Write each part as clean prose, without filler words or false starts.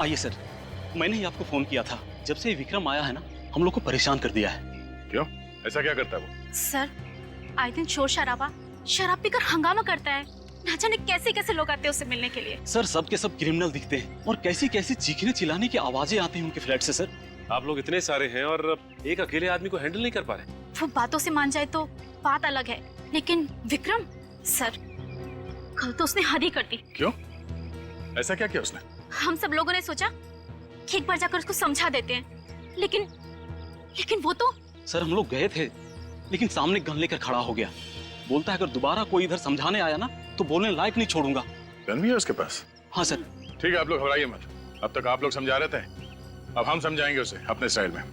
आइए सर, मैंने ही आपको फोन किया था। जब से विक्रम आया है ना, हम लोग को परेशान कर दिया है। क्यों? ऐसा क्या करता है वो? सर, आए दिन शोर शराबा, शराब पीकर हंगामा करता है। ना जाने कैसे कैसे लोग आते हैं उससे मिलने के लिए। सर, सब के सब क्रिमिनल दिखते हैं और कैसी कैसी चीखने चिल्लाने की आवाजें आती हैं उनके फ्लैट से। सर, आप लोग इतने सारे हैं और एक अकेले आदमी को हैंडल नहीं कर पा रहे। वो बातों से मान जाए तो बात अलग है, लेकिन विक्रम सर, कल तो उसने हद ही कर दी। क्यों? ऐसा क्या किया उसने? हम सब लोगों ने सोचा कि एक बार जाकर उसको समझा देते हैं, लेकिन वो तो। सर, हम लोग गए थे, लेकिन सामने गन लेकर खड़ा हो गया। बोलता है अगर दोबारा कोई इधर समझाने आया ना तो बोलने लायक नहीं छोड़ूंगा। गन भी है उसके पास? हाँ सर। ठीक है, आप लोग घबराइए मत। अब तक आप लोग समझा रहे थे, अब हम समझाएंगे उसे अपने स्टाइल में।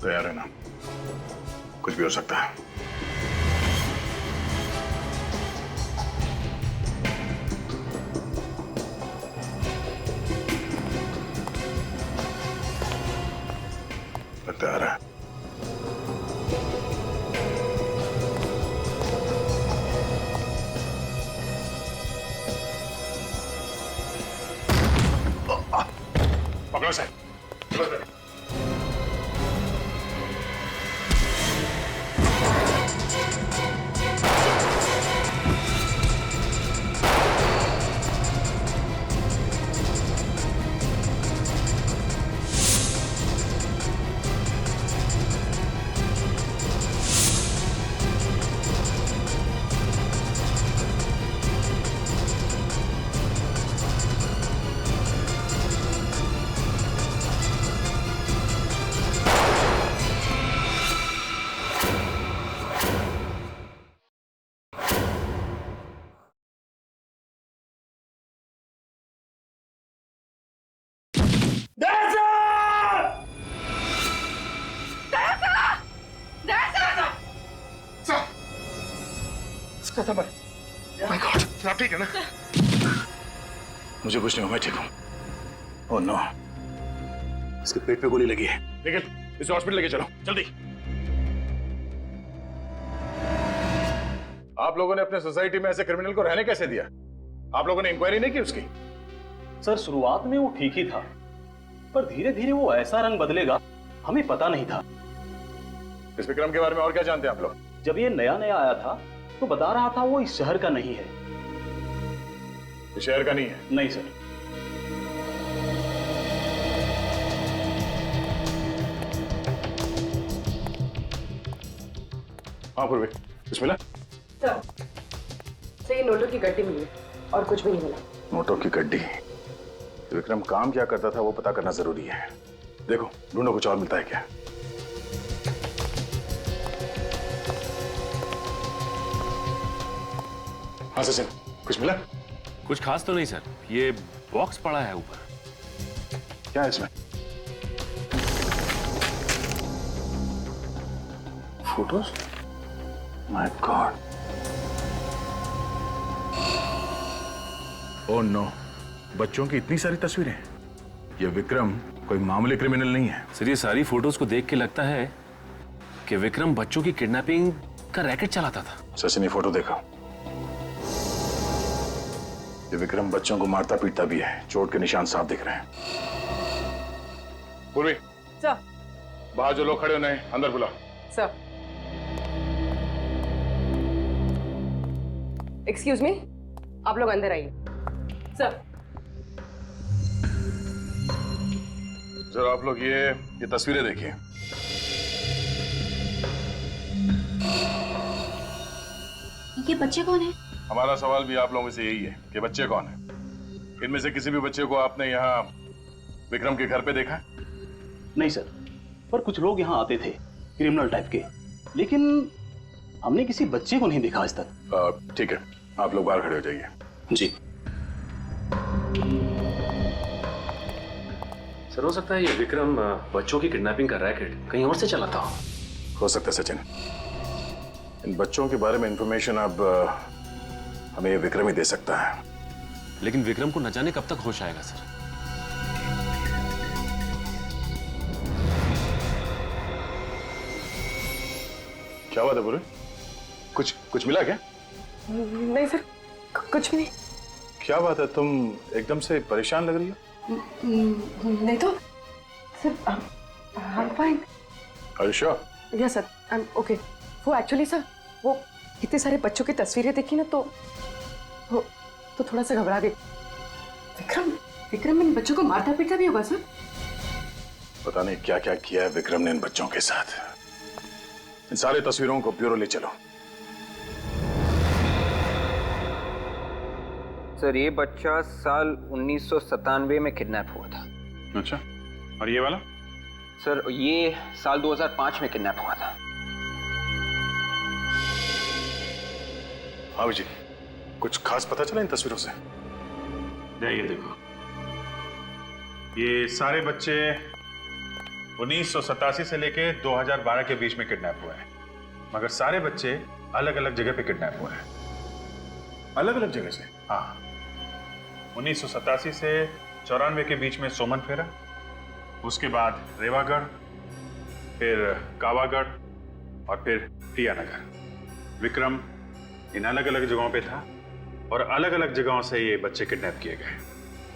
तैयार है ना? कुछ भी हो सकता है। लगता आ रहा है। पकड़ो सर। माय गॉड, आप ठीक है ना? मुझे कुछ नहीं हुआ, मैं ठीक हूँ। ओह नो, इसके पेट पे गोली लगी है। निखिल, इसे हॉस्पिटल लेके चलो जल्दी। आप लोगों ने अपने सोसाइटी में ऐसे क्रिमिनल को रहने कैसे दिया? आप लोगों ने इंक्वायरी नहीं की उसकी? सर, शुरुआत में वो ठीक ही था, पर धीरे धीरे वो ऐसा रंग बदलेगा हमें पता नहीं था। इस विक्रम के बारे में और क्या जानते हैं आप लोग? जब ये नया नया आया था तो बता रहा था वो इस शहर का नहीं है। इस शहर का नहीं है? नहीं सर। हाँ पूर्वी, कुछ मिला? सर, ये नोटों की गड्डी मिली और कुछ भी नहीं मिला। नोटों की गड्डी? विक्रम काम क्या करता था वो पता करना जरूरी है। देखो, ढूंढो कुछ और मिलता है क्या। हाँ सचिन, कुछ मिला? कुछ खास तो नहीं सर, ये बॉक्स पड़ा है ऊपर। क्या है इसमें? Photos? My God. Oh no, बच्चों की इतनी सारी तस्वीरें। ये विक्रम कोई मामूली क्रिमिनल नहीं है। सर, ये सारी फोटोज को देख के लगता है कि विक्रम बच्चों की किडनैपिंग का रैकेट चलाता था। सचिन, ये फोटो देखो। ये विक्रम बच्चों को मारता पीटता भी है, चोट के निशान साफ दिख रहे हैं। पूर्वी, सर। बाहर जो लोग खड़े हो उन्हें अंदर बुलाओ। सर। एक्सक्यूज मी, आप लोग अंदर आइए। सर। जरा आप लोग ये तस्वीरें देखिए। ये बच्चे कौन है? हमारा सवाल भी आप लोगों से यही है कि बच्चे कौन हैं? इनमें से किसी भी बच्चे को आपने यहाँ विक्रम के घर पे देखा? नहीं सर, पर कुछ लोग यहाँ आते थे क्रिमिनल टाइप के, लेकिन हमने किसी बच्चे को नहीं देखा आज तक। ठीक है, आप लोग बाहर खड़े हो जाइए। जी सर, हो सकता है ये विक्रम बच्चों की किडनैपिंग का रैकेट कहीं और से चलाता हो। हो सकता है सचिन। इन बच्चों के बारे में इंफॉर्मेशन अब हमें ये विक्रम ही दे सकता है। लेकिन विक्रम को न जाने कब तक होश आएगा सर। क्या बात है बोले? कुछ मिला क्या? नहीं सर, कुछ भी नहीं। क्या बात है, तुम एकदम से परेशान लग रही हो? नहीं तो sir, I am fine. Are you sure? Yes sir, I am okay. वो एक्चुअली सर, वो इतने सारे बच्चों की तस्वीरें देखी ना तो थोड़ा सा घबरा गई। विक्रम इन बच्चों को मारता पीटता भी होगा सर? पता नहीं क्या क्या किया है विक्रम ने इन बच्चों के साथ। इन सारे तस्वीरों को ब्यूरो ले चलो। सर ये बच्चा साल 1997 में किडनैप हुआ था। अच्छा, और ये वाला? सर ये साल 2005 में किडनैप हुआ था। हाँ जी, कुछ खास पता चला इन तस्वीरों से? ये देखो, ये सारे बच्चे 1987 से लेके 2012 के बीच में किडनैप हुए हैं, मगर सारे बच्चे अलग अलग जगह पे किडनैप हुए हैं। अलग अलग जगह से? हाँ, 1987 से 94 के बीच में सोमन फेरा, उसके बाद रेवागढ़, फिर कावागढ़ और फिर टियानगर। विक्रम इन अलग अलग जगहों पे था और अलग अलग जगहों से ये बच्चे किडनैप किए गए।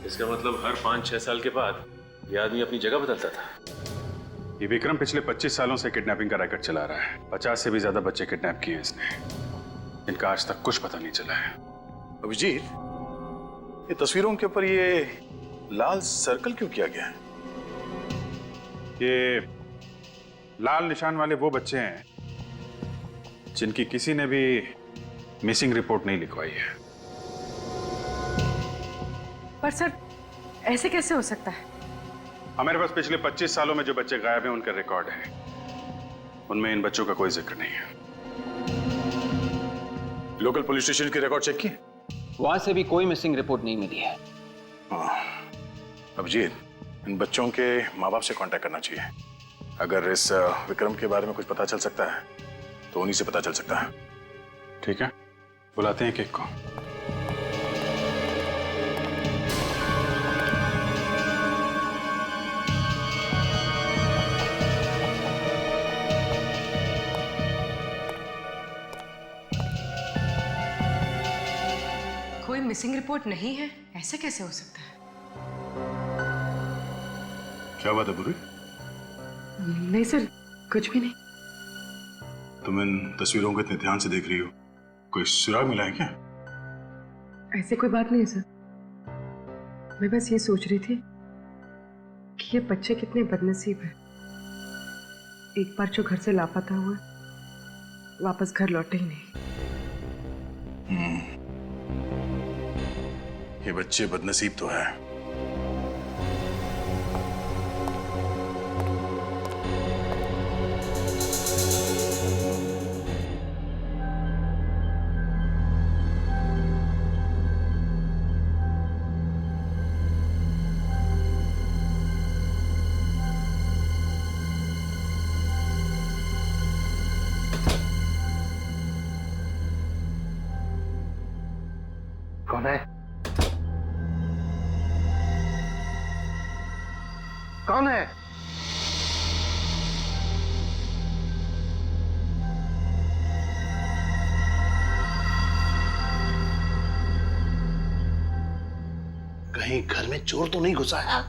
इसका मतलब हर 5-6 साल के बाद ये आदमी अपनी जगह बदलता था। ये विक्रम पिछले 25 सालों से किडनैपिंग का रैकेट चला रहा है। 50 से भी ज्यादा बच्चे किडनैप किए इसने। इनका आज तक कुछ पता नहीं चला है। अभिजीत, ये तस्वीरों के ऊपर ये लाल सर्कल क्यों किया गया है? ये लाल निशान वाले वो बच्चे हैं जिनकी किसी ने भी मिसिंग रिपोर्ट नहीं लिखवाई है। पर सर ऐसे कैसे हो सकता है? हमारे पास पिछले 25 सालों में जो बच्चे गायब हैं उनका रिकॉर्ड है। उनमें इन बच्चों का कोई जिक्र नहीं है। लोकल पुलिस स्टेशन की रिकॉर्ड चेक की? वहां से भी कोई मिसिंग रिपोर्ट नहीं मिली है। अभिजीत, इन बच्चों के माँ बाप से कांटेक्ट करना चाहिए। अगर इस विक्रम के बारे में कुछ पता चल सकता है तो उन्हीं से पता चल सकता है। ठीक है, बुलाते हैं केक को। कोई मिसिंग रिपोर्ट नहीं है, ऐसा कैसे हो सकता है? क्या बात है बुरी? नहीं सर, कुछ भी नहीं। तुम इन तस्वीरों को इतने ध्यान से देख रही हो, कोई सुराग मिला है क्या? ऐसे कोई बात नहीं है सर। मैं बस ये सोच रही थी कि ये बच्चे कितने बदनसीब हैं। एक बार जो घर से लापता हुआ, वापस घर लौटे ही नहीं। ये बच्चे बदनसीब तो है। कौन है? कौन है? कहीं घर में चोर तो नहीं घुसा है?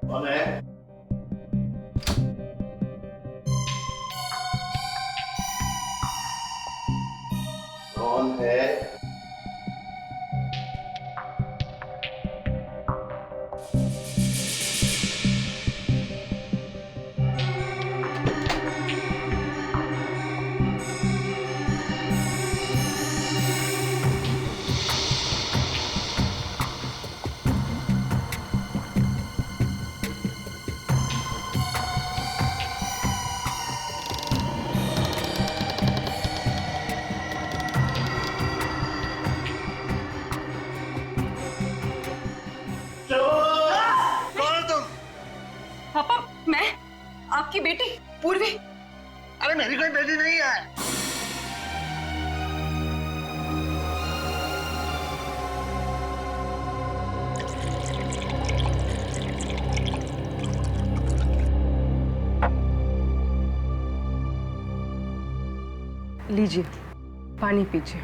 कौन है? कौन है? मेरी कोई बेटी नहीं है। लीजिए, पानी पीजिए।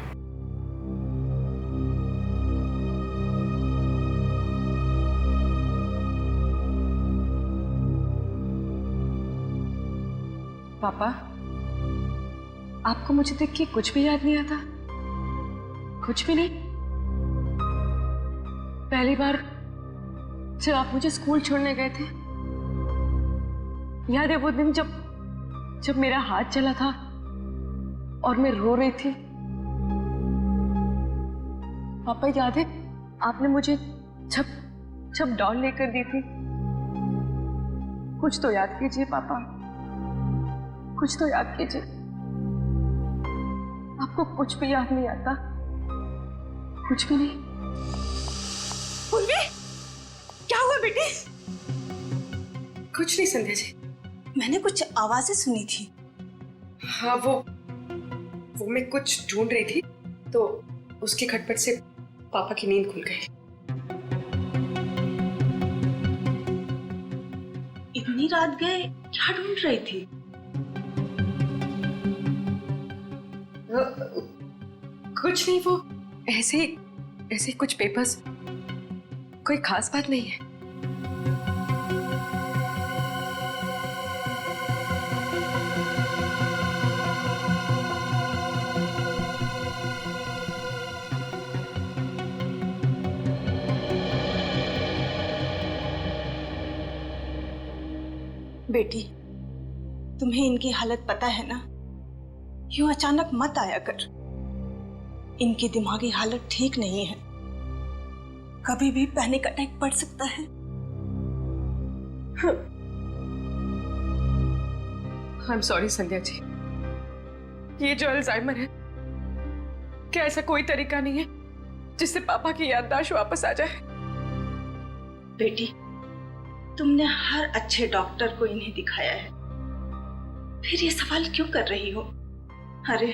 पापा, आपको मुझे देख के कुछ भी याद नहीं आता? कुछ भी नहीं? पहली बार जब आप मुझे स्कूल छोड़ने गए थे, याद है वो दिन जब मेरा हाथ चला था और मैं रो रही थी? पापा, याद है आपने मुझे जब डॉल लेकर दी थी? कुछ तो याद कीजिए पापा, कुछ तो याद कीजिए। आपको कुछ भी याद नहीं आता? कुछ भी नहीं? पूर्वी, क्या हुआ बेटी? कुछ नहीं संध्या जी। मैंने कुछ आवाजें सुनी थी। हाँ, वो मैं कुछ ढूंढ रही थी तो उसके खटपट से पापा की नींद खुल गई। इतनी रात गए क्या ढूंढ रही थी? कुछ नहीं, वो ऐसे ही कुछ पेपर्स, कोई खास बात नहीं है। बेटी, तुम्हें इनकी हालत पता है ना? यूं अचानक मत आया कर। इनकी दिमागी हालत ठीक नहीं है, कभी भी पैनिक अटैक पड़ सकता है। I am sorry Sandhya ji, ये जो अल्जाइमर है, क्या ऐसा कोई तरीका नहीं है जिससे पापा की याददाश्त वापस आ जाए? बेटी, तुमने हर अच्छे डॉक्टर को इन्हें दिखाया है, फिर ये सवाल क्यों कर रही हो? अरे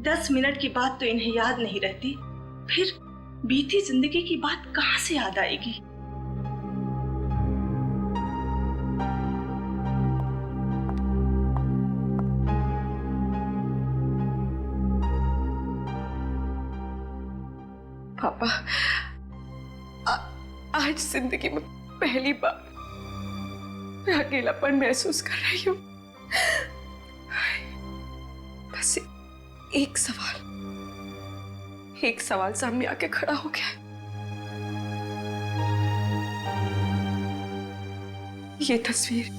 10 मिनट की बात तो इन्हें याद नहीं रहती, फिर बीती जिंदगी की बात कहां से याद आएगी? पापा, आज जिंदगी में पहली बार मैं अकेलापन महसूस कर रही हूँ। बस एक सवाल सामने आके खड़ा हो गया। ये तस्वीर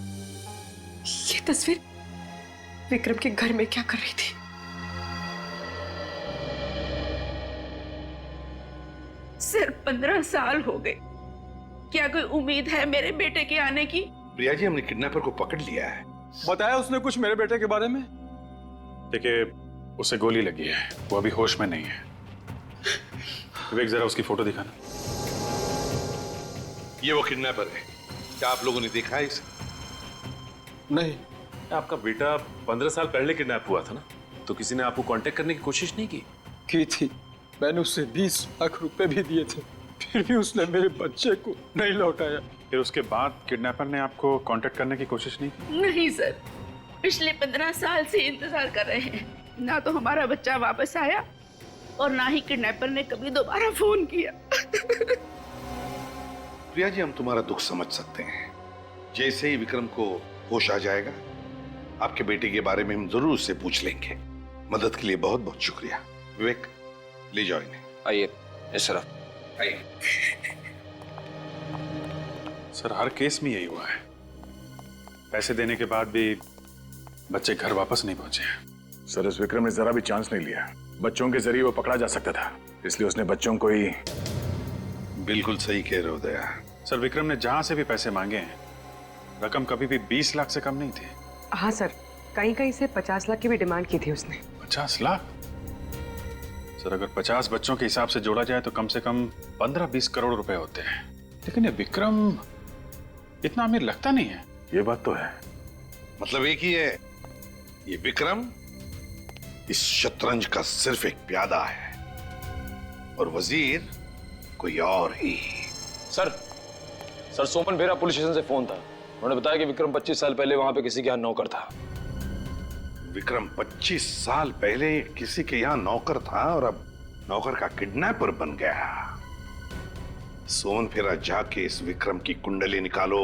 विक्रम के घर में क्या कर रही थी? सिर्फ 15 साल हो गए, क्या कोई उम्मीद है मेरे बेटे के आने की? प्रिया जी, हमने किडनैपर को पकड़ लिया है। बताया उसने कुछ मेरे बेटे के बारे में? देखिए, उसे गोली लगी है, वो अभी होश में नहीं है। विवेक, जरा उसकी फोटो दिखाना। ये वो किडनैपर है, क्या आप लोगों ने देखा है इसे? नहीं। आपका बेटा 15 साल पहले किडनैप हुआ था ना, तो किसी ने आपको कांटेक्ट करने की कोशिश नहीं की? थी। मैंने उसे 20 लाख रुपए भी दिए थे, फिर भी उसने मेरे बच्चे को नहीं लौटाया। फिर उसके बाद किडनैपर ने आपको कांटेक्ट करने की कोशिश नहीं की? नहीं सर, पिछले 15 साल से इंतजार कर रहे हैं, ना तो हमारा बच्चा वापस आया और ना ही किडनैपर ने कभी दोबारा फोन किया। प्रिया जी, हम तुम्हारा दुख समझ सकते हैं। जैसे ही विक्रम को होश आ जाएगा, आपके बेटे के बारे में हम जरूर उससे पूछ लेंगे। मदद के लिए बहुत बहुत शुक्रिया। विवेक, ले जाओ इन्हें। आइए इशरफ, आइए। सर, हर केस में यही हुआ है, पैसे देने के बाद भी बच्चे घर वापस नहीं पहुंचे। सर, इस विक्रम ने जरा भी चांस नहीं लिया। बच्चों के जरिए वो पकड़ा जा सकता था, इसलिए उसने बच्चों को ही। बिल्कुल सही कह रहे हो दया। सर, विक्रम ने जहां से भी पैसे मांगे हैं, रकम कभी भी 20 लाख से कम नहीं थी। हाँ सर, कहीं से 50 लाख की भी डिमांड की थी उसने। 50 लाख? सर, अगर 50 बच्चों के हिसाब से जोड़ा जाए तो कम से कम 15-20 करोड़ रुपए होते हैं। लेकिन ये विक्रम इतना अमीर लगता नहीं है। ये बात तो है। मतलब एक ही है, ये विक्रम इस शतरंज का सिर्फ एक प्यादा है और वजीर कोई और ही। सर सोमन भेरा पुलिस स्टेशन से फोन था। उन्होंने बताया कि विक्रम 25 साल पहले वहां पे किसी के यहाँ नौकर था। विक्रम 25 साल पहले किसी के यहाँ नौकर था और अब नौकर का किडनैपर बन गया। सोमन फेरा जाके इस विक्रम की कुंडली निकालो।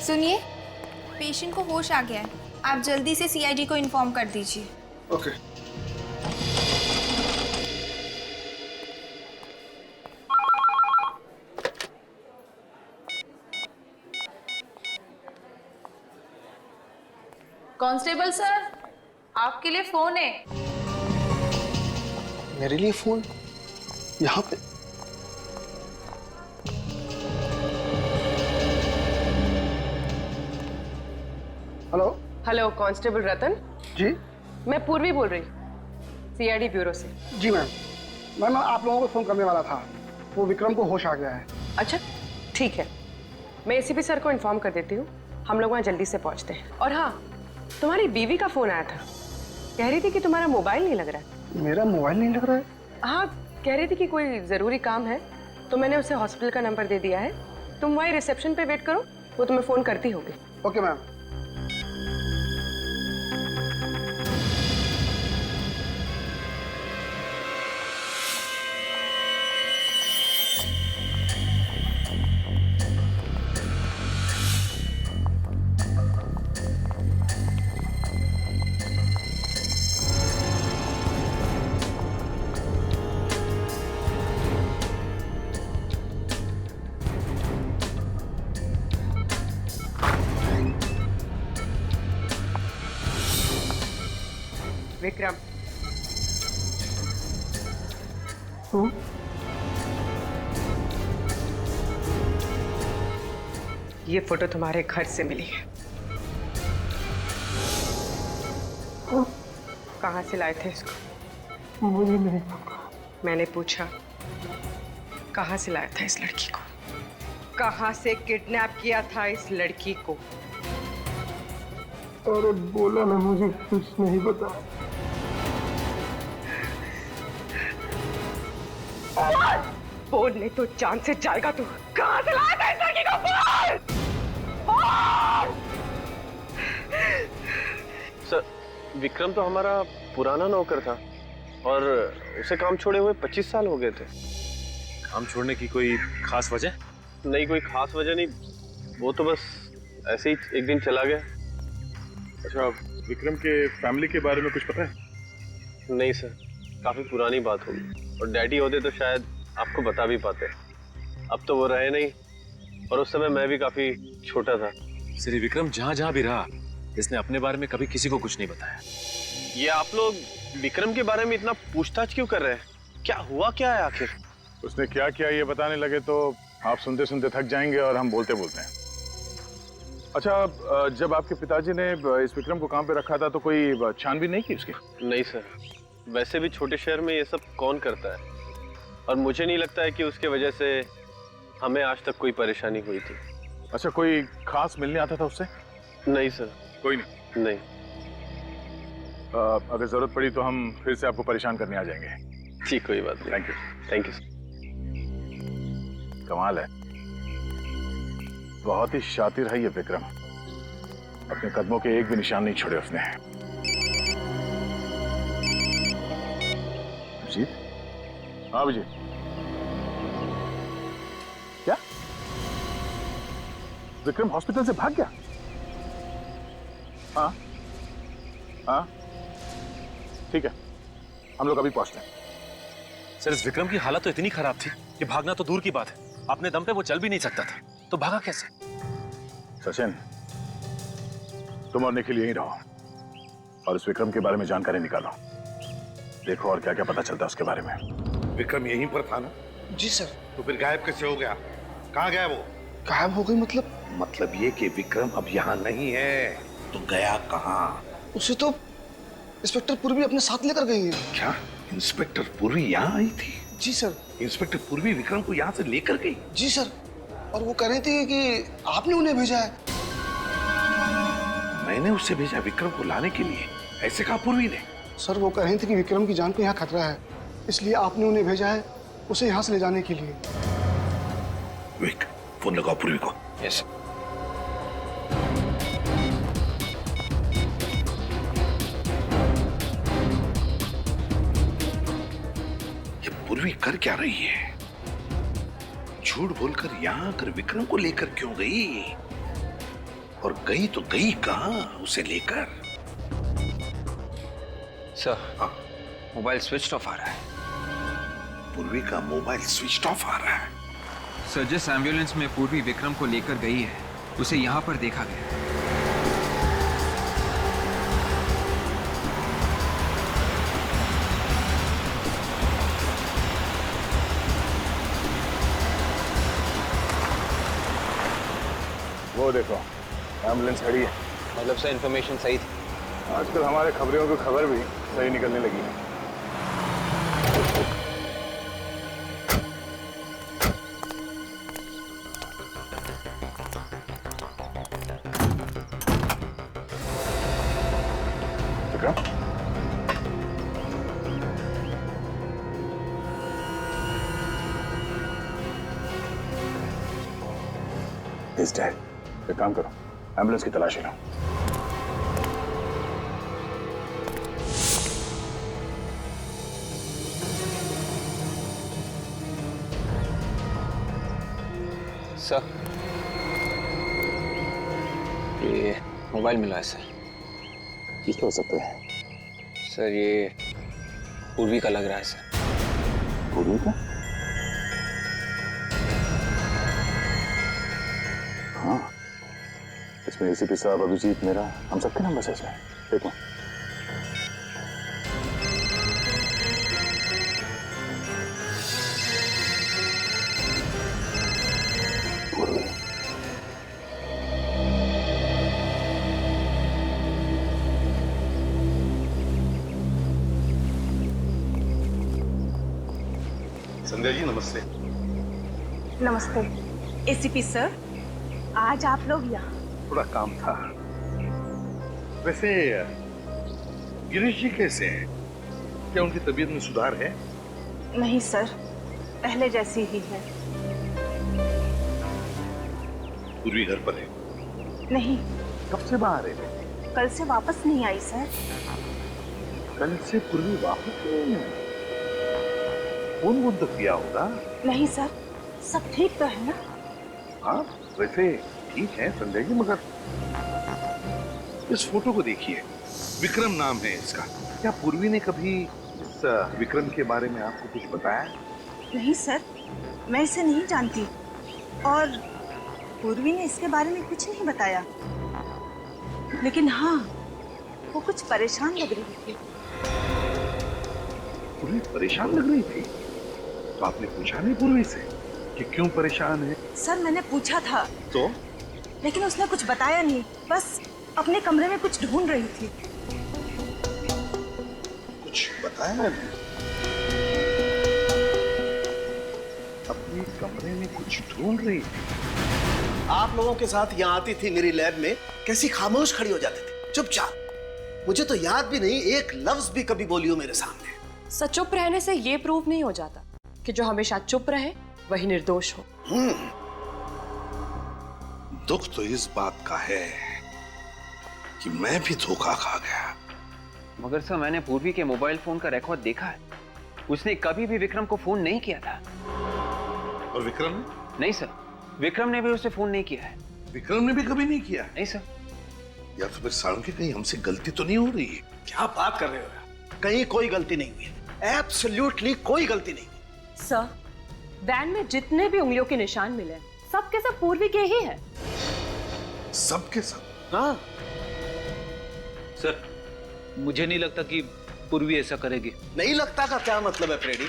सुनिए, पेशेंट को होश आ गया है। आप जल्दी से सीआईडी को इन्फॉर्म कर दीजिए। ओके। कांस्टेबल सर, आपके लिए फोन है। मेरे लिए फोन यहाँ पे? हेलो, कांस्टेबल रतन जी। मैं पूर्वी बोल रही, सीआईडी ब्यूरो से। जी मैम, मैं आप लोगों को फोन करने वाला था। वो विक्रम को होश आ गया है। अच्छा ठीक है, मैं एसीपी सर को इन्फॉर्म कर देती हूँ। हम लोग वहाँ जल्दी से पहुँचते हैं। और हाँ, तुम्हारी बीवी का फोन आया था, कह रही थी कि तुम्हारा मोबाइल नहीं लग रहा है। मेरा मोबाइल नहीं लग रहा है? हाँ, कह रही थी कि कोई जरूरी काम है, तो मैंने उसे हॉस्पिटल का नंबर दे दिया है। तुम वहीं रिसेप्शन पे वेट करो, वो तुम्हें फोन करती होगी। Okay ma'am. विक्रम, ये फोटो तुम्हारे घर से मिली है। कहाँ से लाए थे इसको? मुझे नहीं। मैंने पूछा, कहाँ से लाया था इस लड़की को? कहाँ से किडनैप किया था इस लड़की को? अरे बोला ना, मुझे कुछ नहीं पता। बोल नहीं तो जान से जाएगा तू। कहाँ से लाया था इस लड़की को? बोल! सर, विक्रम तो हमारा पुराना नौकर था और उसे काम छोड़े हुए 25 साल हो गए थे। काम छोड़ने की कोई खास वजह? नहीं, कोई खास वजह नहीं, वो तो बस ऐसे ही एक दिन चला गया। अच्छा, विक्रम के फैमिली के बारे में कुछ पता है? नहीं सर, काफी पुरानी बात होगी, और डैडी होते तो शायद आपको बता भी पाते। अब तो वो रहे नहीं, और उस समय मैं भी काफी छोटा था। श्री विक्रम जहाँ जहाँ भी रहा, इसने अपने बारे में कभी किसी को कुछ नहीं बताया। ये आप लोग विक्रम के बारे में इतना पूछताछ क्यों कर रहे हैं? क्या हुआ क्या है आखिर? उसने क्या किया ये बताने लगे तो आप सुनते सुनते थक जाएंगे और हम बोलते बोलते हैं। अच्छा, जब आपके पिताजी ने इस विक्रम को काम पे रखा था तो कोई छानबीन नहीं की उसकी? नहीं सर, वैसे भी छोटे शहर में ये सब कौन करता है, और मुझे नहीं लगता है कि उसके वजह से हमें आज तक कोई परेशानी हुई थी। अच्छा, कोई खास मिलने आता था उससे? नहीं सर। कोई नहीं? नहीं। अगर जरूरत पड़ी तो हम फिर से आपको परेशान करने आ जाएंगे। ठीक, कोई बात नहीं। Thank you. Thank you sir. कमाल है, बहुत ही शातिर है ये विक्रम। अपने कदमों के एक भी निशान नहीं छोड़े उसने। अभिजीत? हाँ अभिजीत, क्या विक्रम हॉस्पिटल से भाग गया? हाँ हाँ, ठीक है, हम लोग अभी पहुंचते हैं। सर, इस विक्रम की हालत तो इतनी खराब थी कि भागना तो दूर की बात है, अपने दम पे वो चल भी नहीं सकता था, तो भागा कैसे? सचिन, तुम और निखिल यहीं रहो और इस विक्रम के बारे में जानकारी निकालो। देखो और क्या क्या पता चलता है उसके बारे में। विक्रम यहीं पर था ना? जी सर। तो फिर गायब कैसे हो गया? कहाँ गया वो? गायब हो गई मतलब? मतलब ये कि विक्रम अब यहाँ नहीं है, तो गया कहाँ? उसे तो इंस्पेक्टर पूर्वी अपने साथ लेकर गई है। क्या इंस्पेक्टर पूर्वी यहाँ आई थी? जी सर। इंस्पेक्टर पूर्वी विक्रम को यहाँ से लेकर गई? जी सर, और वो कह रही थी कि आपने उन्हें भेजा है। मैंने उसे भेजा विक्रम को लाने के लिए, ऐसे कहा पूर्वी ने? सर वो कह रही थी कि विक्रम की जान को यहाँ खतरा है, इसलिए आपने उन्हें भेजा है उसे यहाँ से ले जाने के लिए। विक, फोन लगाओ पूर्वी को। यस। ये पूर्वी कर क्या रही है? झूठ बोलकर यहाँ आकर विक्रम को लेकर क्यों गई? और गई तो गई कहाँ उसे लेकर? सर, मोबाइल स्विच ऑफ आ रहा है। पूर्वी का मोबाइल स्विच ऑफ आ रहा है? सर, जिस एम्बुलेंस में पूर्वी विक्रम को लेकर गई है उसे यहाँ पर देखा गया। वो देखो एम्बुलेंस खड़ी है। मतलब सर इन्फॉर्मेशन सही थी? आजकल हमारे खबरों की खबर भी सही निकलने लगी है। विक्रम, इस डेड। एक काम करो, एम्बुलेंस की तलाशी लो। सर, ये मोबाइल मिला है सर। किसका हो सकता है? सर ये पूर्वी का लग रहा है सर। पूर्वी का? हाँ, इसमें एसीपी साहब, अभिजीत, मेरा, हम सबके नंबर है इसमें। देखो पूर्वी। संध्या जी नमस्ते। नमस्ते। एसीपी सर, आज आप लोग यहाँ? थोड़ा काम था। वैसे गिरीश जी कैसे हैं? क्या उनकी तबीयत में सुधार है? नहीं सर, पहले जैसी ही है। पूर्वी घर पर है? नहीं। कब से बाहर है? कल से वापस नहीं आई सर। कल से पूर्वी वापस नहीं आई? फोन वोन तो किया होगा? नहीं सर, सब ठीक तो है ना? हाँ वैसे ठीक है संजय जी, मगर इस फोटो को देखिए, विक्रम नाम है इसका। क्या पूर्वी ने कभी इस विक्रम के बारे में आपको कुछ बताया? नहीं सर, मैं इसे नहीं जानती और पूर्वी ने इसके बारे में कुछ नहीं बताया। लेकिन हाँ, वो कुछ परेशान लग रही थी। पूर्वी परेशान लग रही थी? तो आपने पूछा नहीं पूर्वी से कि क्यों परेशान है? सर मैंने पूछा था तो? लेकिन उसने कुछ बताया नहीं, बस अपने कमरे में कुछ ढूंढ रही थी। कुछ बताया नहीं? अपने कमरे में कुछ ढूंढ रही थी? आप लोगों के साथ यहाँ आती थी मेरी लैब में, कैसी खामोश खड़ी हो जाती थी, चुपचाप। मुझे तो याद भी नहीं एक लफ्ज भी कभी बोली हो मेरे सामने। सच चुप रहने से ये प्रूव नहीं हो जाता कि जो हमेशा चुप रहे वही निर्दोष हो। दुख तो इस बात का है कि मैं भी धोखा खा गया। मगर सर मैंने पूर्वी के मोबाइल फोन का रिकॉर्ड देखा है, उसने कभी भी विक्रम को फोन नहीं किया था। और विक्रम ने? नहीं सर, विक्रम ने भी उसे फोन नहीं किया है। विक्रम ने भी कभी नहीं किया? नहीं सर। या तो फिर साळुंखे कहीं हमसे गलती तो नहीं हो रही है? क्या बात कर रहे हो? कहीं कोई गलती नहीं हुई, एब्सोल्युटली कोई गलती नहीं हुई। सर, वैन में जितने भी उंगलियों के निशान मिले सब के सब पूर्वी के ही हैं। सब के सब? हाँ सर, मुझे नहीं लगता कि पूर्वी ऐसा करेगी। नहीं लगता का क्या मतलब है फ्रेडी?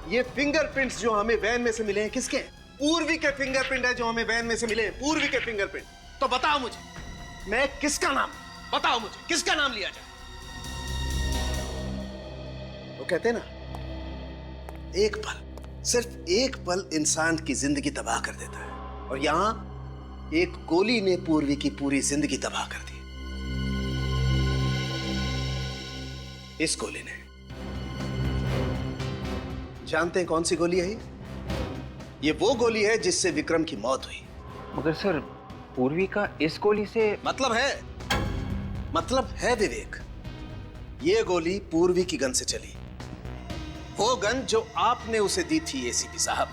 ये फिंगरप्रिंट्स जो हमें वैन में से मिले हैं किसके हैं? पूर्वी के फिंगरप्रिंट है जो हमें वैन में से मिले हैं, पूर्वी के फिंगरप्रिंट। तो बताओ मुझे, मैं किसका नाम, बताओ मुझे किसका नाम लिया जाए? वो कहते हैं ना, एक पल, सिर्फ एक पल इंसान की जिंदगी तबाह कर देता है, और यहां एक गोली ने पूर्वी की पूरी जिंदगी तबाह कर दी। इस गोली ने, जानते हैं कौन सी गोली है ये वो गोली है जिससे विक्रम की मौत हुई। मगर सर, पूर्वी का इस गोली से मतलब है विवेक, ये गोली पूर्वी की गन से चली, वो गन जो आपने उसे दी थी एसीपी साहब।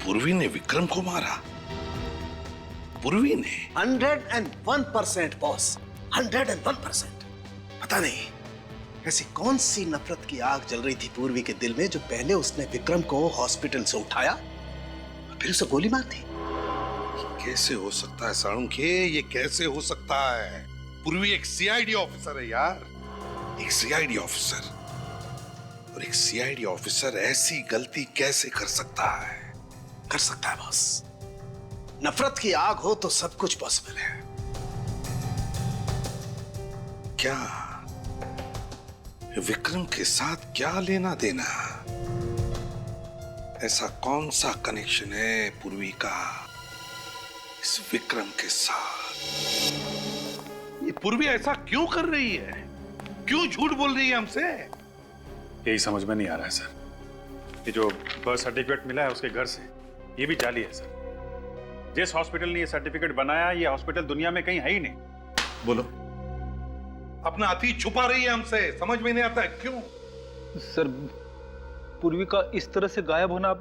पूर्वी ने विक्रम को मारा? पूर्वी ने? 101% बॉस, 101%। पता नहीं ऐसी कौन सी नफरत की आग जल रही थी पूर्वी के दिल में जो पहले उसने विक्रम को हॉस्पिटल से उठाया और फिर उसे गोली मार दी। कैसे हो सकता है साळुंखे, ये कैसे हो सकता है? पूर्वी एक सीआईडी ऑफिसर है यार, एक सीआईडी ऑफिसर, और एक सीआईडी ऑफिसर ऐसी गलती कैसे कर सकता है? कर सकता है बॉस, नफरत की आग हो तो सब कुछ पॉसिबल है। क्या विक्रम के साथ क्या लेना देना? ऐसा कौन सा कनेक्शन है पूर्वी का इस विक्रम के साथ? ये पूर्वी ऐसा क्यों कर रही है? क्यों झूठ बोल रही है हमसे? यही समझ में नहीं आ रहा है सर। ये जो बर्थ सर्टिफिकेट मिला है उसके घर से, ये भी जाली है सर। जिस हॉस्पिटल ने ये सर्टिफिकेट बनाया, ये हॉस्पिटल दुनिया में कहीं है ही नहीं। बोलो, अपना अतीत छुपा रही है हमसे, समझ में नहीं आता है क्यों? सर, पूर्वी का इस तरह से गायब होना,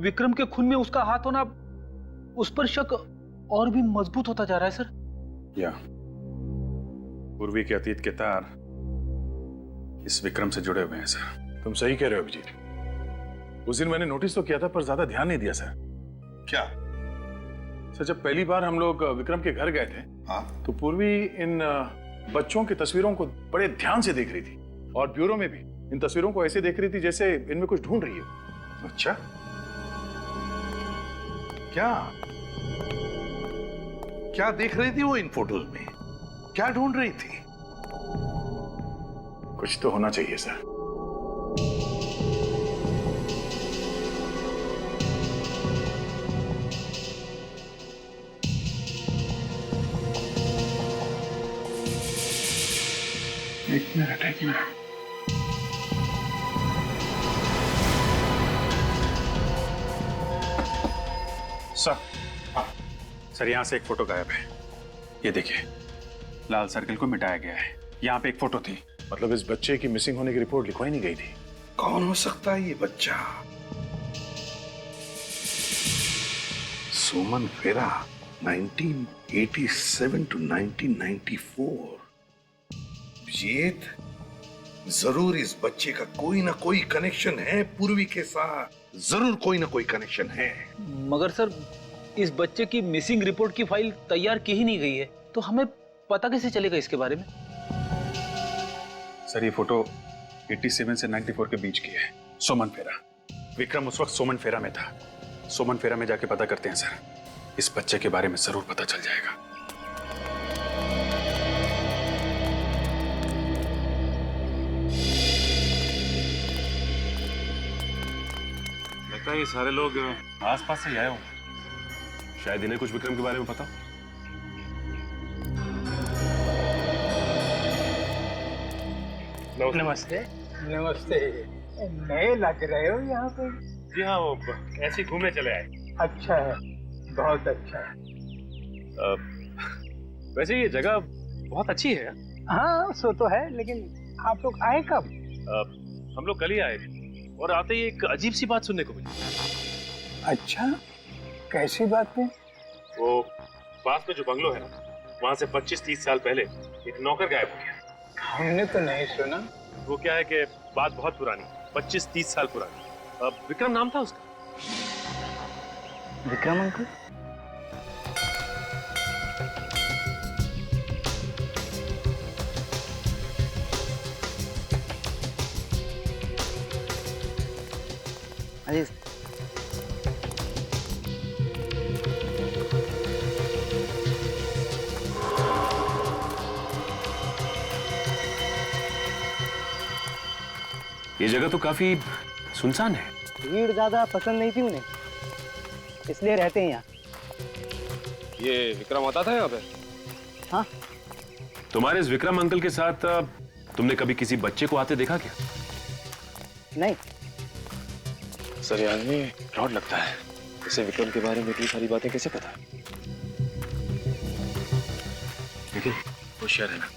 विक्रम के खून में उसका हाथ होना, उस पर शक और भी मजबूत होता जा रहा है सर। या पूर्वी के अतीत के तार इस विक्रम से जुड़े हुए हैं सर। तुम सही कह रहे हो अभिजीत। उस दिन मैंने नोटिस तो किया था पर ज्यादा ध्यान नहीं दिया सर। क्या सर, जब पहली बार हम लोग विक्रम के घर गए थे, हाँ, तो पूर्वी इन बच्चों की तस्वीरों को बड़े ध्यान से देख रही थी, और ब्यूरो में भी इन तस्वीरों को ऐसे देख रही थी जैसे इनमें कुछ ढूंढ रही हो। अच्छा, क्या देख रही थी वो इन फोटोज में? क्या ढूंढ रही थी? कुछ तो होना चाहिए सर। एक मिनट। सर, यहां से एक फोटो गायब है। ये देखिए, लाल सर्कल को मिटाया गया है। यहाँ पे एक फोटो थी। मतलब इस बच्चे की मिसिंग होने की रिपोर्ट लिखवाई नहीं गई थी। कौन हो सकता है ये बच्चा? सोमन फेरा, 1987 to 1994। अभिजीत, जरूर इस बच्चे का कोई ना कोई कनेक्शन है पूर्वी के साथ, जरूर कोई ना कोई कनेक्शन है। मगर सर, इस बच्चे की मिसिंग रिपोर्ट की फाइल तैयार की ही नहीं गई है, तो हमें पता कैसे चलेगा इसके बारे में? सर, ये फोटो 87 से 94 के बीच की है। सोमन फेरा, विक्रम उस वक्त सोमन फेरा में था। सोमन फेरा में जाके पता करते हैं सर, इस बच्चे के बारे में जरूर पता चल जाएगा। लगता है ये सारे लोग आसपास से आए होंगे, शायद इन्हें कुछ विक्रम के बारे में पता। नमस्ते। नमस्ते। नए लग रहे हो यहाँ पे? जी हाँ, वो ऐसे घूमने चले आए। अच्छा है, बहुत अच्छा है। वैसे ये जगह बहुत अच्छी है। हाँ, सो तो है, लेकिन आप लोग आए कब? हम लोग कल ही आए और आते ही एक अजीब सी बात सुनने को मिली। अच्छा, कैसी बात है? वो पास में जो बंगलो है ना, वहाँ से 25-30 साल पहले एक नौकर गायब हो गया। हमने तो नहीं सुना। वो क्या है कि बात बहुत पुरानी, 25-30 साल पुरानी। विक्रम नाम था उसका। विक्रम अंकल? अरे ये जगह तो काफी सुनसान है। भीड़ ज्यादा पसंद नहीं थी उन्हें, इसलिए रहते हैं यहाँ। ये विक्रम आता था यहाँ पे? हाँ। तुम्हारे इस विक्रम अंकल के साथ तुमने कभी किसी बच्चे को आते देखा क्या? नहीं। सर ये आदमी फ्रॉड लगता है। इसे विक्रम के बारे में इतनी सारी बातें कैसे पता है? लेकिन होशियार है ना।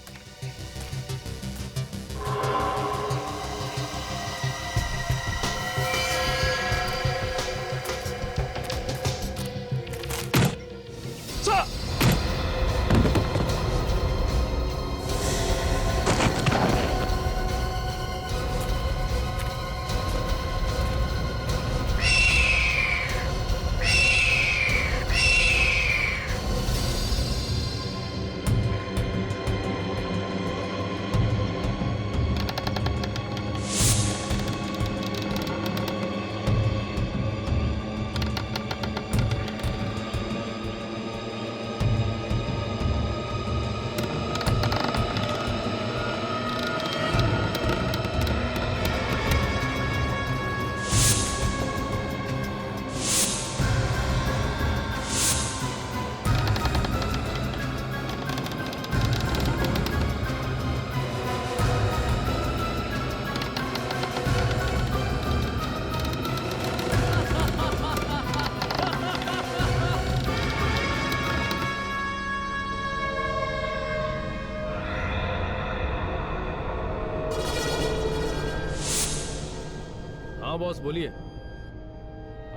हाँ बॉस बोलिए।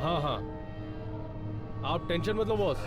हाँ हाँ आप टेंशन मत लो बॉस।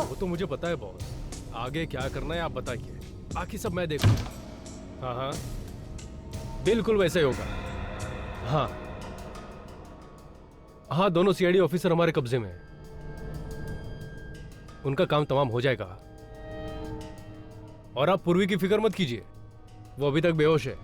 वो तो मुझे पता है बॉस, आगे क्या करना है आप बताइए, बाकी सब मैं देखूंगा। हाँ हाँ बिल्कुल वैसे ही होगा। हाँ हाँ दोनों सीआईडी ऑफिसर हमारे कब्जे में हैं। उनका काम तमाम हो जाएगा और आप पूर्वी की फिक्र मत कीजिए, वो अभी तक बेहोश है।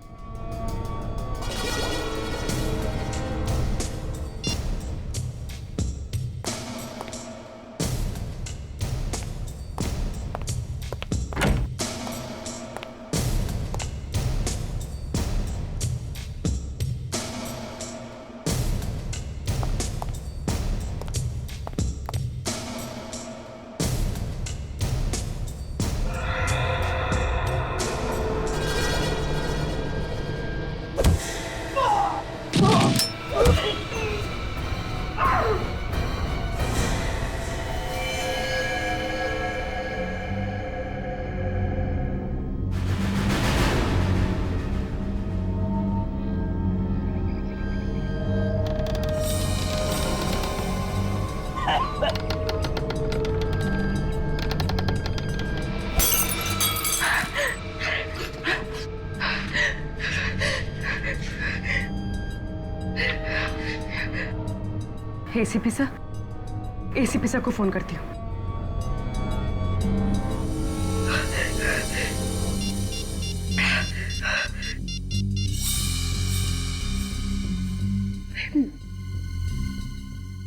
एसीपी सर को फोन करती हूँ।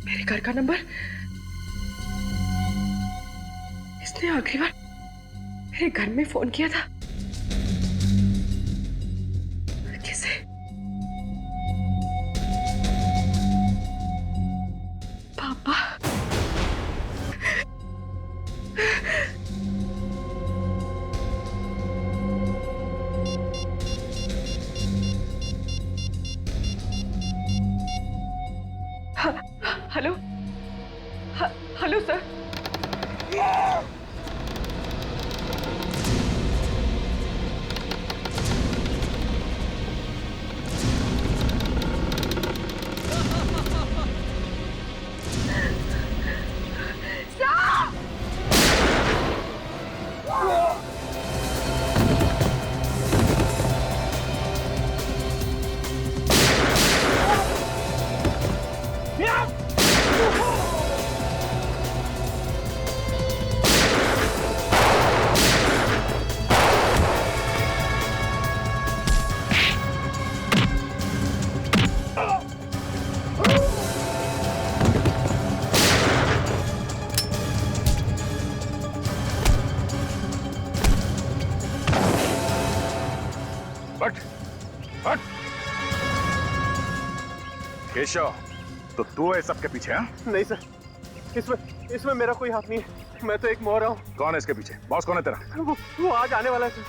मेरे घर का नंबर, इसने आखिरी बार मेरे घर में फोन किया था। किसे? पापा। हट हट। केशव, तो तू है सबके पीछे? हाँ नहीं सर, इसमें मेरा कोई हाथ नहीं है, मैं तो एक मोहरा हूँ। कौन है इसके पीछे? बॉस कौन है तेरा? वो आज आने वाला है सर।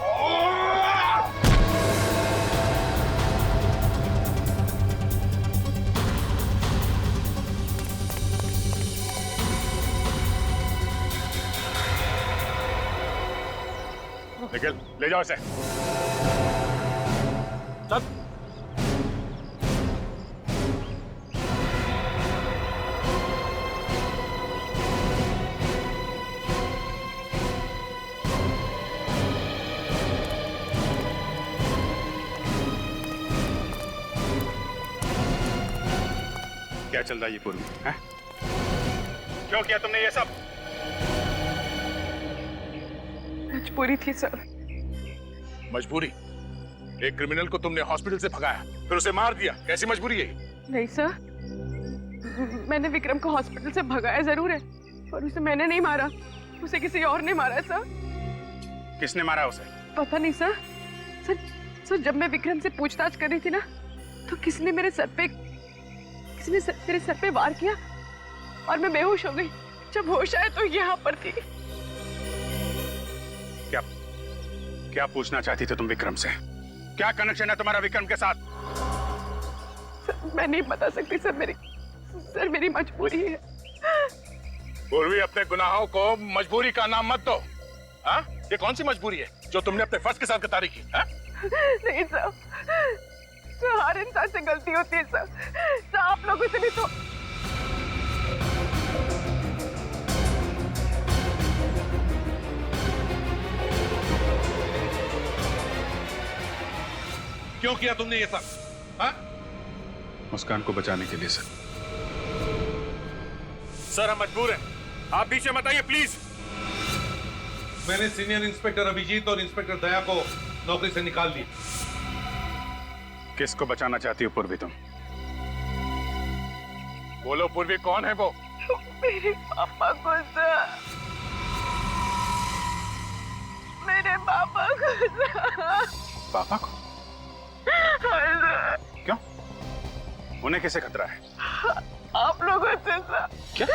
निखिल, ले जाओ इसे। चल। क्या चल रहा है ये पूर्वी? हैं? क्यों किया तुमने ये सब? मजबूरी थी सर। मजबूरी? एक क्रिमिनल को तुमने हॉस्पिटल से भगाया, फिर उसे मार दिया, कैसी मजबूरी है? नहीं सर, मैंने विक्रम को हॉस्पिटल से भगाया जरूर है, पर उसे मैंने नहीं मारा, उसे किसी और ने मारा है सर। किसने मारा उसे? पता नहीं सर। सर जब मैं विक्रम से पूछताछ कर रही थी ना, तो किसी ने मेरे सर पे वार किया और मैं बेहोश हो गई। जब होश आया तो यहाँ पर थी। क्या पूछना चाहती थे तुम विक्रम से? क्या कनेक्शन है तुम्हारा विक्रम के साथ? सर, मैं नहीं बता सकती सर, मेरी मजबूरी है। पूर्वी, अपने गुनाहों को मजबूरी का नाम मत दो। हाँ? ये कौन सी मजबूरी है जो तुमने अपने फर्ज के साथ गद्दारी की? हाँ? नहीं सर, हर इंसान से गलती होती है सर, आप लोगों से भी तो। क्यों किया तुमने ये सब? हाँ? मुस्कान को बचाने के लिए सर। सर, हम मजबूर हैं, आप पीछे मत आइए प्लीज। मैंने सीनियर इंस्पेक्टर अभिजीत और इंस्पेक्टर दया को नौकरी से निकाल दिया। किसको बचाना चाहती हो पूर्वी तुम? बोलो पूर्वी, कौन है वो? मेरे पापा को सर, मेरे पापा को सर। पापा को? क्यों? उन्हें कैसे खतरा है? आप लोगों से सर। क्या?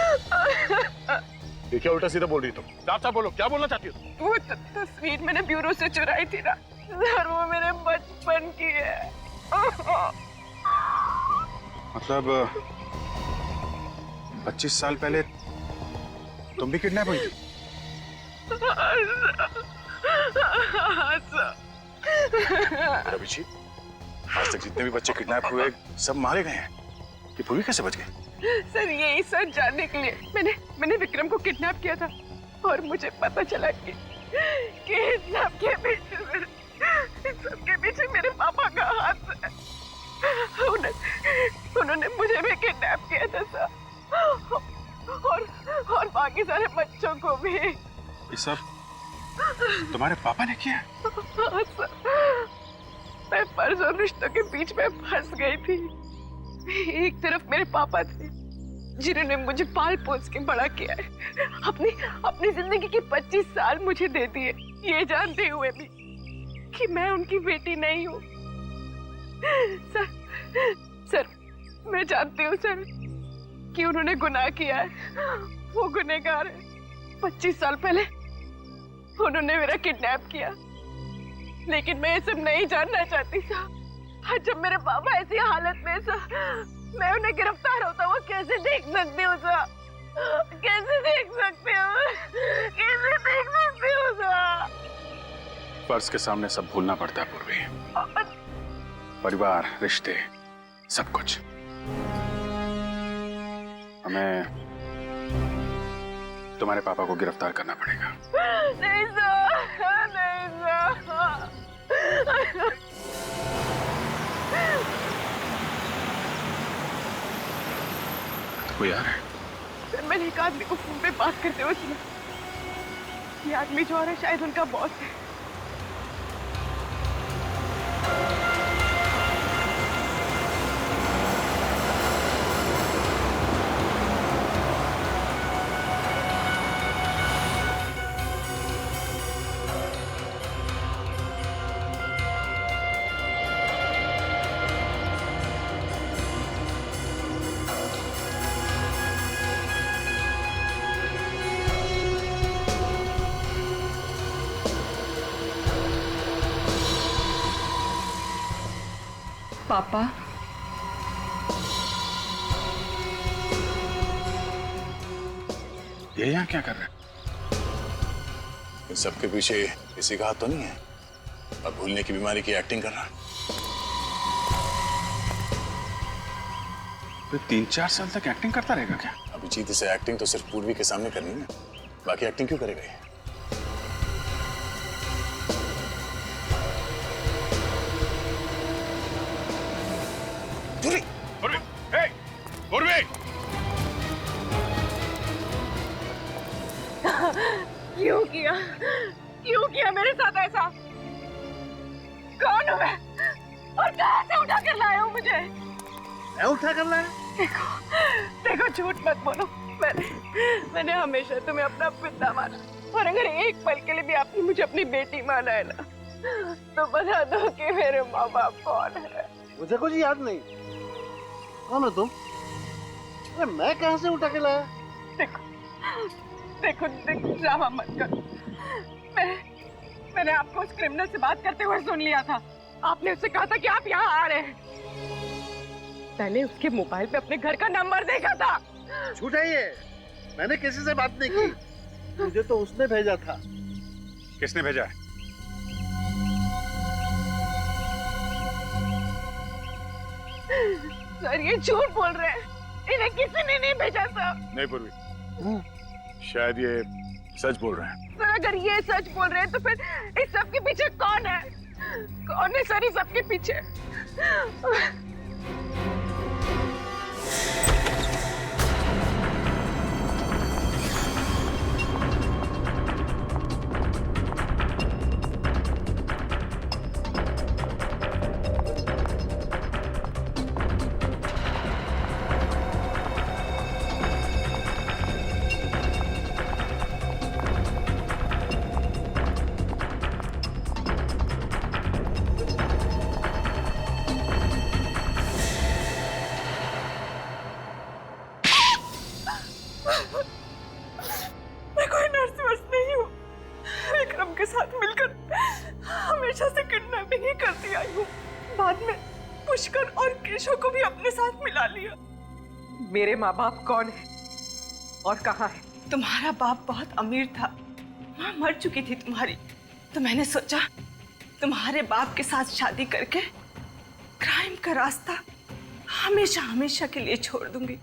ये क्या उल्टा सीधा बोल रही तुम? साफ बोलो, क्या बोलना चाहती हो? वो तस्वीर मैंने ब्यूरो से चुराई थी ना सर, वो मेरे बचपन की है। मतलब 25 साल पहले तुम भी किडनैप हुई थी? अभिजीत, आज तक जितने भी बच्चे किडनैप हुए सब मारे गए हैं, ये पूर्वी कैसे बच गए? सर यही सच जानने के लिए मैंने विक्रम को किडनैप किया था, और मुझे पता चला कि सबके पीछे मेरे पापा का हाथ है। उन्होंने मुझे भी किडनैप किया था सर, और बाकी सारे बच्चों को भी। ये सब तुम्हारे पापा ने किया? हाँ सर, मैं फर्ज और रिश्तों के बीच में फंस गई थी। एक तरफ मेरे पापा थे जिन्होंने मुझे पाल पोस के बड़ा किया है, अपनी जिंदगी के 25 साल मुझे दे दिए, ये जानते हुए भी कि मैं उनकी बेटी नहीं हूँ। सर मैं जानती हूँ सर कि उन्होंने गुनाह किया है, वो गुनहगार है। 25 साल पहले उन्होंने मेरा किडनैप किया, लेकिन मैं ये सब नहीं जानना चाहती सर। जब मेरे पापा ऐसी हालत में सर, मैं उन्हें गिरफ्तार होता वो कैसे देख सकती हूँ सर? कैसे देख सकती हूँ? कैसे देख सकती हूँ सर? फर्ज के सामने सब भूलना पड़ता है पूर्वी। परिवार, रिश्ते, सब कुछ। हमें तुम्हारे पापा को गिरफ्तार करना पड़ेगा। नहीं सर, नहीं सर। तो कोई आ रहा है? सर मैंने एक आदमी को फोन पे बात करते हुए सुना। ये आदमी जो आ रहा है शायद उनका बॉस है। पापा, ये यहाँ क्या कर रहे हैं? इन सबके पीछे किसी का हाथ तो नहीं है? अब भूलने की बीमारी की एक्टिंग कर रहा है। 3-4 साल तक एक्टिंग करता रहेगा क्या? अभिजीत, इसे एक्टिंग तो सिर्फ पूर्वी के सामने करनी है, बाकी एक्टिंग क्यों करेगा ये? पूर्वी! पूर्वी! हे! पूर्वी! क्यों किया मेरे साथ ऐसा? कौन हूँ मैं और कहाँ से उठा कर लाए हो मुझे? मैं उठा कर लाया? देखो झूठ मत बोलो, मैंने हमेशा तुम्हें अपना पिता माना, और अगर एक पल के लिए भी आपने मुझे अपनी बेटी माना है ना, तो बता दो कि मेरे माँ बाप कौन है। मुझे कुछ याद नहीं। कौन हो तुम? अरे मैं कहाँ से उठा के लाया? देखो ड्रामा मत करो। मैंने आपको उस क्रिमिनल से बात करते हुए सुन लिया था। आपने उससे कहा था कि आप यहाँ आ रहे हैं। मैंने उसके मोबाइल पे अपने घर का नंबर देखा था। झूठ है ये। मैंने किसी से बात नहीं की। मुझे तो उसने भेजा था। किसने भेजा है? सर ये झूठ बोल रहे हैं, इन्हें किसी ने नहीं भेजा था। नहीं पूर्वी, शायद ये सच बोल रहे हैं। सर अगर ये सच बोल रहे हैं तो फिर इस सब के पीछे कौन है? कौन है सर इस सब के पीछे? मैं कोई नर्स वर्स नहीं हूँ। विक्रम के साथ मिलकर हमेशा से किडनैपिंग ही करती आई हूँ। बाद में पुष्कर और केशव को भी अपने साथ मिला लिया। मेरे माँ बाप कौन है और कहाँ है? तुम्हारा बाप बहुत अमीर था, माँ मर चुकी थी तुम्हारी, तो मैंने सोचा तुम्हारे बाप के साथ शादी करके क्राइम का रास्ता हमेशा हमेशा के लिए छोड़ दूंगी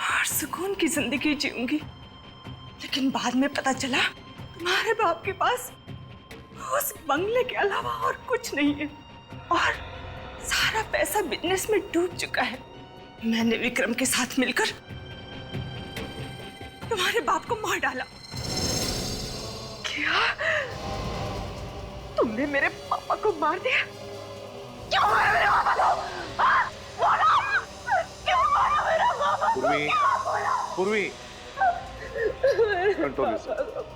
और सुकून की जिंदगी जीऊंगी। लेकिन बाद में पता चला तुम्हारे बाप के पास उस बंगले के अलावा और कुछ नहीं है और सारा पैसा बिजनेस में डूब चुका है। मैंने विक्रम के साथ मिलकर तुम्हारे बाप को मार डाला। क्या? तुमने मेरे पापा को मार दिया? क्यों मारा मेरे पापा को? बोलो! क्यों मारा मेरा पापा को? पूर्वी, कंट्रोल योरसेल्फ।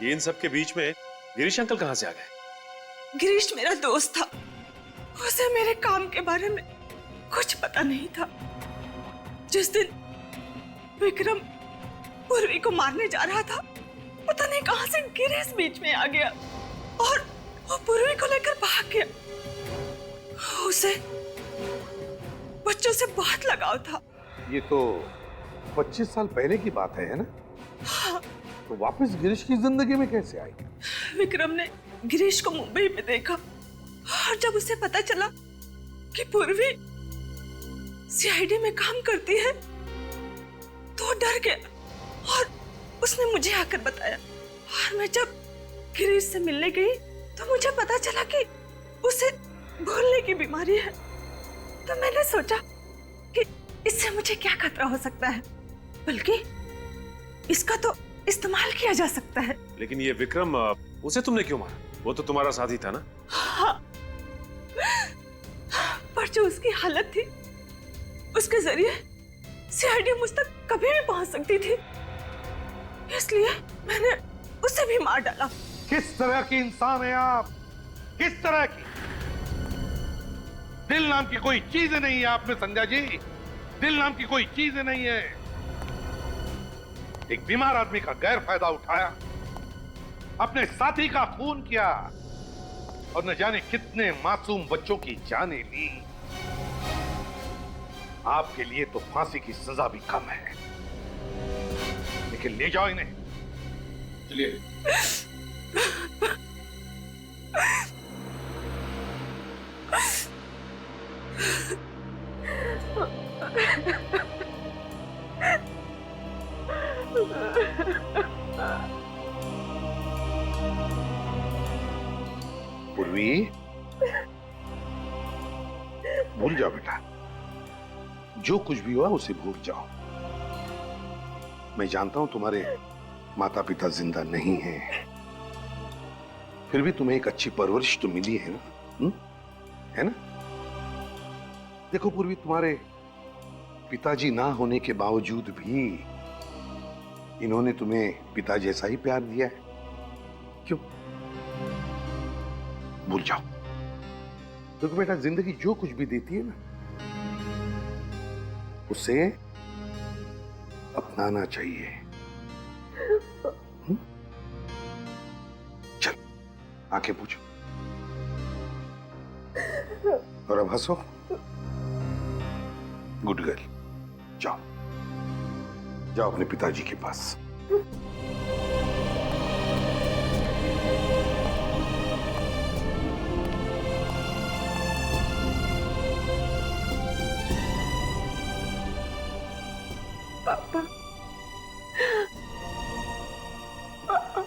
इन सब के बीच में गिरीश अंकल कहाँ से आ गए? गिरीश मेरा दोस्त था, उसे मेरे काम के बारे में कुछ पता नहीं था। जिस दिन विक्रम पूर्वी को मारने जा रहा था, पता नहीं कहां से गिरीश बीच में आ गया और वो पूर्वी को लेकर भाग गया। उसे बच्चों से बहुत लगाव था। ये तो 25 साल पहले की बात है ना? हाँ। तो वापस गिरीश की जिंदगी में कैसे आई? विक्रम ने गिरीश को मुंबई में देखा और जब उसे पता चला कि पूर्वी सीआईडी में काम करती है तो डर गया और उसने मुझे आकर बताया। और मैं जब गिरीश से मिलने गई तो मुझे पता चला कि उसे भूलने की बीमारी है। तो मैंने सोचा कि इससे मुझे क्या खतरा हो सकता है, बल्कि इसका तो इस्तेमाल किया जा सकता है। लेकिन ये विक्रम, उसे तुमने क्यों मारा? वो तो तुम्हारा साथी था ना? हाँ। पर जो उसकी हालत थी, उसके जरिए सीआईडी मुझ तक कभी भी पहुंच सकती थी, इसलिए मैंने उसे भी मार डाला। किस तरह की इंसान है आप? किस तरह की? दिल नाम की कोई चीज नहीं है आप में संध्या जी। दिल नाम की कोई चीज नहीं है। एक बीमार आदमी का गैर फायदा उठाया, अपने साथी का खून किया और न जाने कितने मासूम बच्चों की जानें ली। आपके लिए तो फांसी की सजा भी कम है, लेकिन ले जाओ इन्हें। चलिए। पूर्वी, भूल जाओ बेटा, जो कुछ भी हुआ उसे भूल जाओ। मैं जानता हूं तुम्हारे माता पिता जिंदा नहीं हैं, फिर भी तुम्हें एक अच्छी परवरिश तो मिली है ना, है ना? देखो पूर्वी, तुम्हारे पिताजी ना होने के बावजूद भी इन्होंने तुम्हें पिता जैसा ही प्यार दिया है। क्यों? भूल जाओ। देखो बेटा, जिंदगी जो कुछ भी देती है ना, उसे अपनाना चाहिए। चल, आंखें पूछो और अब हंसो। गुड गर्ल, जाओ जाओ अपने पिताजी के पास। पापा, पापा।